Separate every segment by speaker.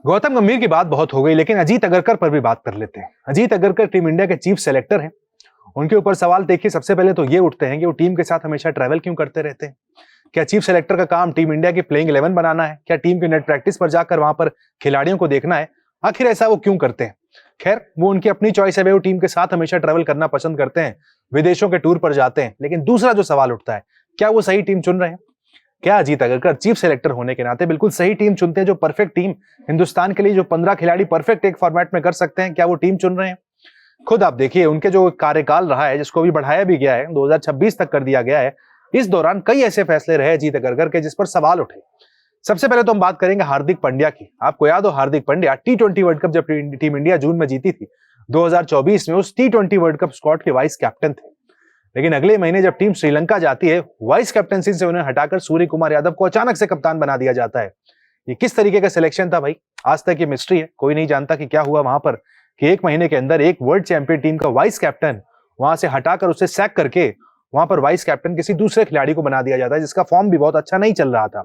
Speaker 1: गौतम गंभीर की बात बहुत हो गई, लेकिन अजीत अगरकर पर भी बात कर लेते हैं। अजीत अगरकर टीम इंडिया के चीफ सेलेक्टर हैं। उनके ऊपर सवाल देखिए सबसे पहले तो ये उठते हैं कि वो टीम के साथ हमेशा ट्रैवल क्यों करते रहते हैं। क्या चीफ सेलेक्टर का काम टीम इंडिया की प्लेइंग 11 बनाना है? क्या टीम की नेट प्रैक्टिस पर जाकर वहां पर खिलाड़ियों को देखना है? आखिर ऐसा वो क्यों करते हैं? खैर, वो उनकी अपनी चॉइस है, वे वो टीम के साथ हमेशा ट्रैवल करना पसंद करते हैं, विदेशों के टूर पर जाते हैं। लेकिन दूसरा जो सवाल उठता है, क्या वो सही टीम चुन रहे हैं? क्या अजीत अगरकर चीफ सेलेक्टर होने के नाते बिल्कुल सही टीम चुनते हैं, जो परफेक्ट टीम हिंदुस्तान के लिए, जो 15 खिलाड़ी परफेक्ट एक फॉर्मेट में कर सकते हैं, क्या वो टीम चुन रहे हैं? खुद आप देखिए, उनके जो कार्यकाल रहा है, जिसको भी बढ़ाया भी गया है, 2026 तक कर दिया गया है, इस दौरान कई ऐसे फैसले रहे अजीत अगरकर के जिस पर सवाल उठे। सबसे पहले तो हम बात करेंगे हार्दिक पांड्या की। आपको याद हो, Hardik Pandya T20 world cup जब टीम इंडिया जून में जीती थी 2024 में, उस T20 वर्ल्ड कप स्क्वाड के वाइस कैप्टन थे। लेकिन अगले महीने जब टीम श्रीलंका जाती है, वाइस कैप्टनसी से उन्हें हटाकर सूर्य कुमार यादव को अचानक से कप्तान बना दिया जाता है। ये किस तरीके का सिलेक्शन था भाई? आज तक ये मिस्ट्री है, कोई नहीं जानता कि क्या हुआ वहां पर, कि एक महीने के अंदर एक वर्ल्ड चैंपियन टीम का वाइस कैप्टन वहां से हटाकर उसे सैक करके वहां पर वाइस कैप्टन किसी दूसरे खिलाड़ी को बना दिया जाता है, जिसका फॉर्म भी बहुत अच्छा नहीं चल रहा था।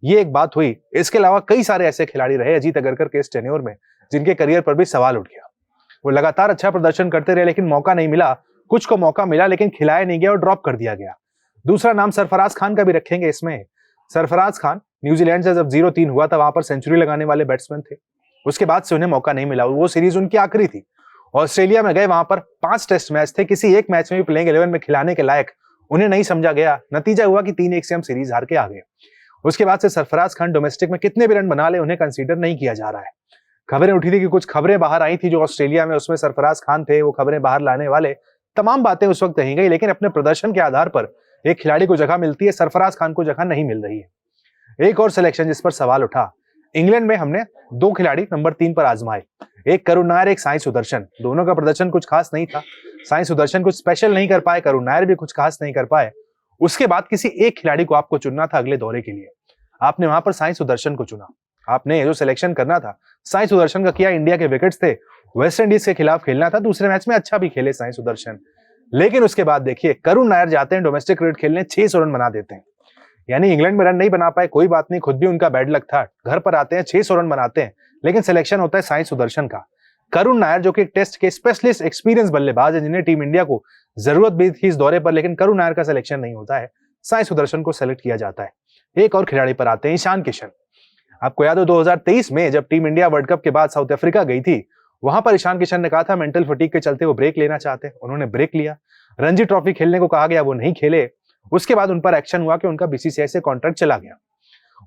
Speaker 1: ये एक बात हुई। इसके अलावा कई सारे ऐसे खिलाड़ी रहे अजीत अगरकर के इस टेन्योर में जिनके करियर पर भी सवाल उठ गया। वो लगातार अच्छा प्रदर्शन करते रहे, लेकिन मौका नहीं मिला। कुछ को मौका मिला लेकिन खिलाया नहीं गया और ड्रॉप कर दिया गया। दूसरा नाम सरफराज खान का भी रखेंगे इसमें। सरफराज खान न्यूजीलैंड से जब 0-3 हुआ था, वहां पर सेंचुरी लगाने वाले बैट्समैन थे। उसके बाद से उन्हें मौका नहीं मिला, वो सीरीज उनकी आखिरी थी। ऑस्ट्रेलिया में गए, वहां पर 5 टेस्ट मैच थे, किसी एक मैच में भी प्लेइंग 11 में खिलाने के लायक उन्हें नहीं समझा गया। नतीजा हुआ कि 3-1 से हम सीरीज हार के आ गए। उसके बाद से सरफराज खान डोमेस्टिक में कितने भी रन बना ले, उन्हें कंसीडर नहीं किया जा रहा है। खबरें उठी थी कि कुछ खबरें बाहर आई थी जो ऑस्ट्रेलिया में, उसमें सरफराज खान थे वो खबरें बाहर लाने वाले। तमाम बातें उस वक्त कही गई, लेकिन अपने प्रदर्शन के आधार पर एक खिलाड़ी को जगह मिलती है, सरफराज खान को जगह नहीं मिल रही है। एक और सिलेक्शन जिस पर सवाल उठा, इंग्लैंड में हमने 2 खिलाड़ी नंबर 3 पर आजमाए, एक करुण नायर, एक साई सुदर्शन। दोनों का प्रदर्शन कुछ खास नहीं था। साई सुदर्शन कुछ स्पेशल नहीं कर पाए, करुण नायर भी कुछ खास नहीं कर पाए। उसके बाद किसी एक खिलाड़ी को आपको चुनना था अगले दौरे के लिए। आपने वहां पर साई सुदर्शन को चुना। आपने जो सिलेक्शन करना था साई सुदर्शन का किया। इंडिया के विकेट्स थे, वेस्ट इंडीज के खिलाफ खेलना था, दूसरे मैच में अच्छा भी खेले साई सुदर्शन। लेकिन उसके बाद देखिए, करुण नायर जाते हैं डोमेस्टिक क्रिकेट खेलने, 600 रन बना देते हैं। यानी इंग्लैंड में रन नहीं बना पाए, कोई बात नहीं, खुद भी उनका बैड लक था। घर पर आते हैं, 600 रन बनाते हैं, लेकिन सिलेक्शन होता है साई सुदर्शन का। करुण नायर जो कि टेस्ट के स्पेशलिस्ट एक्सपीरियंस बल्लेबाज है, जिन्हें टीम इंडिया को जरूरत भी थी इस दौरे पर, लेकिन करुण नायर का सिलेक्शन नहीं होता है, साई सुदर्शन को सेलेक्ट किया जाता है। एक और खिलाड़ी पर आते हैं, ईशान किशन। आपको याद हो 2023 में जब टीम इंडिया वर्ल्ड कप के बाद साउथ अफ्रीका गई थी, वहां पर ईशान किशन ने कहा था मेंटल फटीग के चलते वो ब्रेक लेना चाहते हैं। उन्होंने ब्रेक लिया। रणजी ट्रॉफी खेलने को कहा गया, वो नहीं खेले। उसके बाद उन पर एक्शन हुआ कि उनका बीसीसीआई से कॉन्ट्रैक्ट चला गया।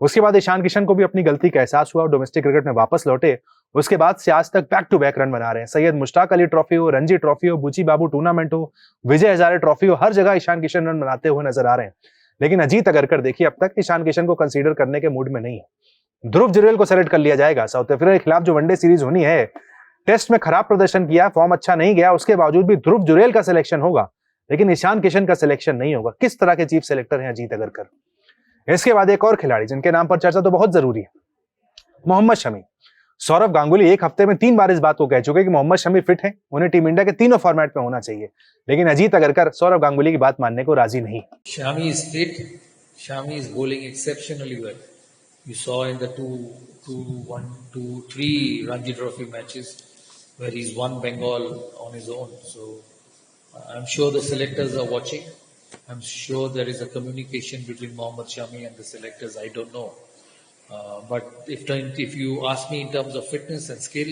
Speaker 1: उसके बाद ईशान किशन को भी अपनी गलती का एहसास हुआ और डोमेस्टिक क्रिकेट में वापस लौटे। उसके बाद से आज तक बैक टू बैक रन बना रहे हैं। सैयद मुश्ताक अली ट्रॉफी हो, रणजी ट्रॉफी हो, बुची बाबू टूर्नामेंट हो, विजय हजारे ट्रॉफी हो, हर जगह ईशान किशन रन बनाते हुए नजर आ रहे हैं। लेकिन अजीत अगरकर देखिए अब तक ईशान किशन को कंसीडर करने के मूड में नहीं है। ध्रुव जुरेल को सेलेक्ट कर लिया जाएगा। साउथ अफ्रीका के खिलाफ जो वनडे सीरीज होनी है, टेस्ट में खराब प्रदर्शन किया, फॉर्म अच्छा नहीं गया, उसके बावजूद भी ध्रुव जुरेल का सिलेक्शन होगा, लेकिन ईशान किशन का सिलेक्शन नहीं होगा। किस तरह के चीफ सेलेक्टर हैं अजीत अगरकर? इसके बाद एक और खिलाड़ी जिनके नाम पर चर्चा तो बहुत जरूरी है, मोहम्मद शमी। सौरव गांगुली एक हफ्ते में 3 बार इस बात को कह चुके कि मोहम्मद शमी फिट है, उन्हें टीम इंडिया के तीनों फॉर्मेट में होना चाहिए। लेकिन अजीत अगरकर सौरव गांगुली की बात मानने को राजी नहीं।
Speaker 2: Shami is fit. Shami is bowling exceptionally well. You saw in the 3 Ranji Trophy matches where he's won Bengal on his own. So I'm sure the selectors are watching. I'm sure there is a communication between Mohammad Shami and the selectors. I don't know. But if you ask me in terms of fitness and skill,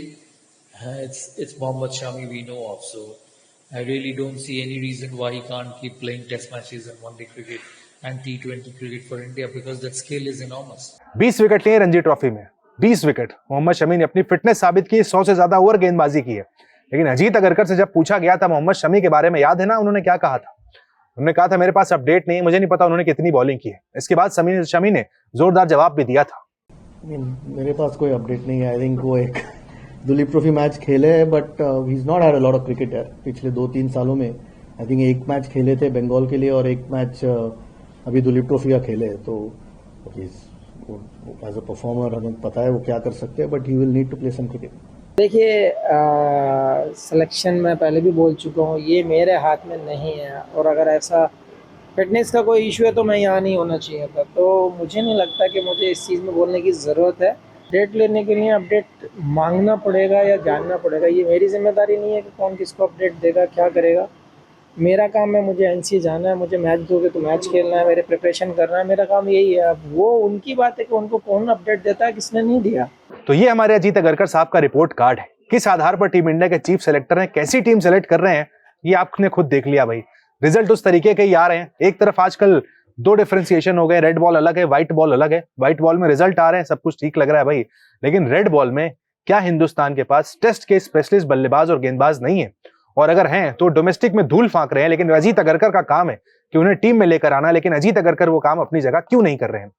Speaker 2: it's Mohammad Shami we know of. So I really don't see any reason why he can't keep playing test matches and one-day cricket and T20 cricket for India, because that skill is enormous.
Speaker 1: 20 wicket लिए Ranji trophy में, 20 wicket. Mohammed Shami ने अपनी fitness साबित की, 100 से ज्यादा over गेंदबाजी की है। लेकिन अजीत अगरकर से जब पूछा गया था मोहम्मद शमी के बारे में, याद है ना उन्होंने क्या कहा था? उन्होंने कहा था मेरे पास अपडेट नहीं है, मुझे नहीं पता उन्होंने कितनी बॉलिंग की है। इसके बाद शमी ने जोरदार जवाब भी दिया था।
Speaker 3: मेरे पास कोई अपडेट नहीं है। आई थिंक वो एक दुलीप ट्रॉफी मैच खेले हैं, but he is not had a lot of cricket यार पिछले 2-3 सालों में। आई थिंक एक मैच खेले थे बंगाल के लिए और एक मैच अभी दुलीप ट्रॉफी का खेले। तो एज अ परफॉर्मर हमें पता है वो क्या कर सकते हैं, but he will need to play some cricket.
Speaker 4: देखिए, सिलेक्शन में पहले भी बोल चुका हूँ, ये मेरे हाथ में नहीं है। और अगर ऐसा फिटनेस का कोई इशू है तो मैं यहाँ नहीं होना चाहिए था। तो मुझे नहीं लगता कि मुझे इस चीज़ में बोलने की ज़रूरत है। अपडेट लेने के लिए अपडेट मांगना पड़ेगा या जानना पड़ेगा, ये मेरी जिम्मेदारी नहीं है कि कौन किसको अपडेट देगा क्या करेगा। मेरा काम है, मुझे एनसी जाना है, मुझे मैच दोगे तो मैच खेलना है, मेरे प्रिपरेशन करना है, मेरा काम यही है। अब वो उनकी बात है कि उनको कौन अपडेट देता है, किसने नहीं दिया।
Speaker 1: तो ये हमारे अजीत अगरकर साहब का रिपोर्ट कार्ड है। किस आधार पर टीम इंडिया के चीफ सेलेक्टर हैं, कैसी टीम सेलेक्ट कर रहे हैं, ये आपने खुद देख लिया भाई। रिजल्ट उस तरीके के ही आ रहे हैं। एक तरफ आजकल दो डिफरेंशिएशन हो गए, रेड बॉल अलग है, व्हाइट बॉल अलग है। व्हाइट बॉल में रिजल्ट आ रहे हैं, सब कुछ ठीक लग रहा है भाई, लेकिन रेड बॉल में क्या हिंदुस्तान के पास टेस्ट के स्पेशलिस्ट बल्लेबाज और गेंदबाज नहीं है? और अगर हैं तो डोमेस्टिक में धूल फांक रहे हैं। लेकिन अजीत अगरकर का काम है कि उन्हें टीम में लेकर आना, लेकिन अजीत अगरकर वो काम अपनी जगह क्यों नहीं कर रहे हैं?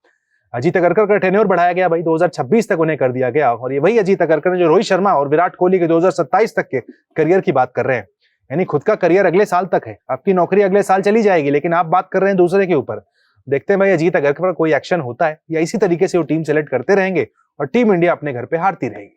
Speaker 1: अजीत अगरकर का टेन्योर बढ़ाया गया भाई, 2026 तक उन्हें कर दिया गया। और ये वही अजीत अगरकर जो रोहित शर्मा और विराट कोहली के 2027 तक के करियर की बात कर रहे हैं। यानी खुद का करियर अगले साल तक है, आपकी नौकरी अगले साल चली जाएगी, लेकिन आप बात कर रहे हैं दूसरे के ऊपर। देखते हैं भाई अजीत अगरकर पर कोई एक्शन होता है या इसी तरीके से वो टीम सेलेक्ट करते रहेंगे और टीम इंडिया अपने घर पे हारती रहेगी।